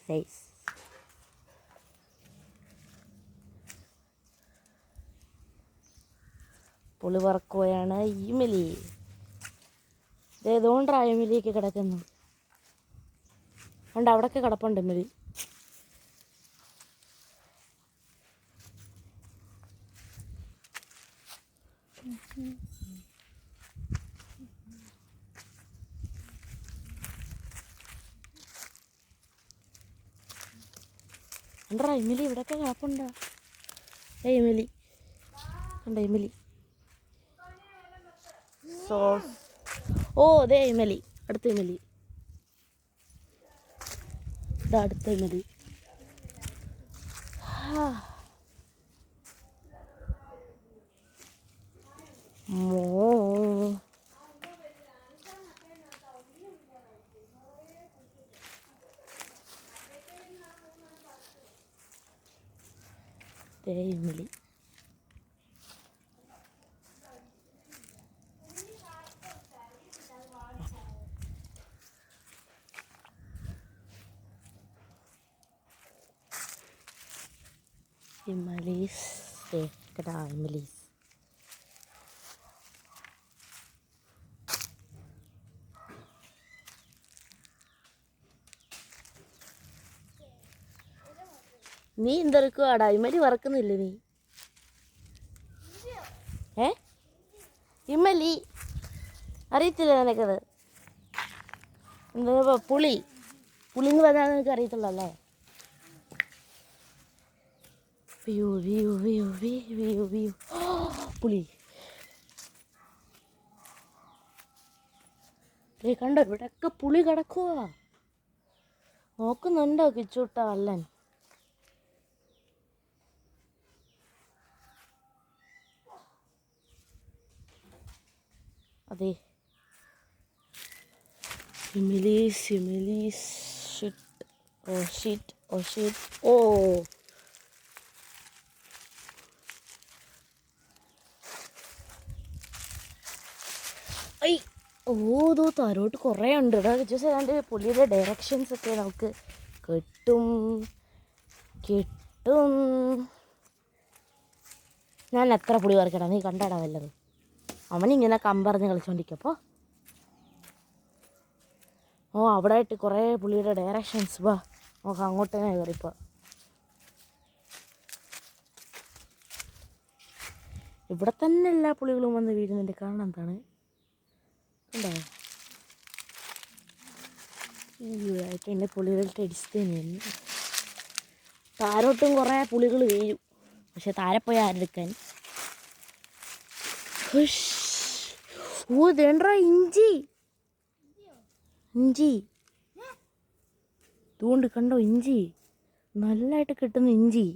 Size. പുളി പറക്കുകയാണ് Emile. ഇതേതുകൊണ്ടാ ഇമിലിയൊക്കെ കിടക്കുന്നു. ഉണ്ട്, അവിടെയൊക്കെ കിടപ്പുണ്ട് ഇമിലി. എന്താ ഇമിലി ഇവിടെയൊക്കെ കിടപ്പുണ്ടോ? ഇമിലി ഉണ്ട്, ഇമിലി. സോസ്. ഓ അതെ ഇമിലി, അടുത്ത ഇമിലി. ഇതാ അടുത്ത ഇമിലി. ഇമിലി. ഇമലീസ്. കേട്ടാ ഇമലീസ്. നീ എന്തെടുക്കുവാടാ? ഇമലി വറക്കുന്നില്ലേ നീ? ഇമലി അറിയത്തില്ല നിനക്കത്? എന്താ പുളി? പുളിന്ന് പറഞ്ഞാൽ നിനക്ക് അറിയത്തുള്ളല്ലേ? വിയു വിയു വിയു വിയു വിയു. പുളി കണ്ടോ? ഇവിടെയൊക്കെ പുളി കിടക്കുക. നോക്കുന്നുണ്ടോ കിച്ചൂട്ട വല്ലൻ? അതെ, ഇമിലീസ് ഇമിലീസ്. ഷിറ്റ് ഓ ഷിറ്റ് ഓ ഷിറ്റ് ഓ. ഐ ഓതോ താരോട്ട് കുറേ ഉണ്ട് കേട്ടോ. ജസ്റ്റ് ഏതാണ്ട് പുള്ളിയുടെ ഡയറക്ഷൻസ് ഒക്കെ നമുക്ക് കിട്ടും. ഞാൻ എത്ര പുളി പറിക്കടാ? നീ കണ്ടാടാ വല്ലത്? അവനിങ്ങനെ കമ്പറഞ്ഞ് കളിച്ചോണ്ടിരിക്കപ്പോൾ അവിടെ ആയിട്ട് കുറേ പുള്ളിയുടെ ഡയറക്ഷൻസ്. വാ നോക്കാം, അങ്ങോട്ട് തന്നെ കയറിപ്പോൾ. ഇവിടെ തന്നെ എല്ലാ പുളികളും വന്ന് വീഴുന്നുണ്ട്. കാരണം എന്താണ്? ഉണ്ടോ? ആയിട്ട് എൻ്റെ പുളികളുടെ അടിച്ച് തന്നെയാണ്. താരോട്ടും കുറേ പുളികൾ വീഴും. പക്ഷെ താരെ പോയി ആരെടുക്കാൻ? ഓ ഇതേണ്ട ഇഞ്ചി. ഇഞ്ചി ഇതുകൊണ്ട് കണ്ടോ? ഇഞ്ചി നല്ലതായിട്ട് കിട്ടുന്ന ഇഞ്ചി.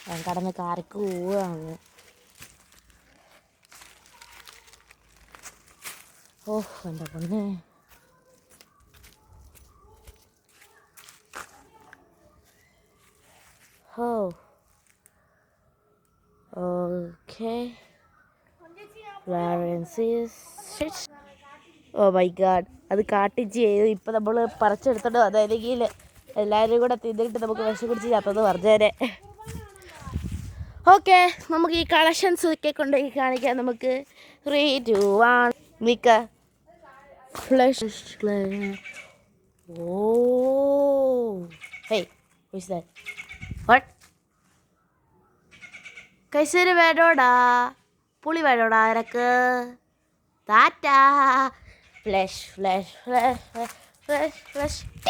ഞാൻ കടന്ന് കാറിക്ക് പോവുകയാണ്. ഓ എൻ്റെ പൊന്നെ. ഓക്കെ. ഓ മൈ ഗാഡ്, അത് കാട്ടിച്ച് ചെയ്തു. ഇപ്പം നമ്മൾ പറിച്ചെടുത്തിട്ട് അതല്ലെങ്കിൽ എല്ലാവരും കൂടെ തിന്നിട്ട് നമുക്ക് വിഷം കുടിച്ച് ചത്തത് പറഞ്ഞേരെ. ഓക്കെ, നമുക്ക് ഈ കളക്ഷൻസ് ഒക്കെ കൊണ്ടുപോയി കാണിക്കാം. നമുക്ക് 3, 2, 1 മിക്ക flush. Oh hey who's that? What? കൈസര് വേണോടാ? പുളി വേണോടാ എനക്ക്? താറ്റാ. Flush flush flush flush flush.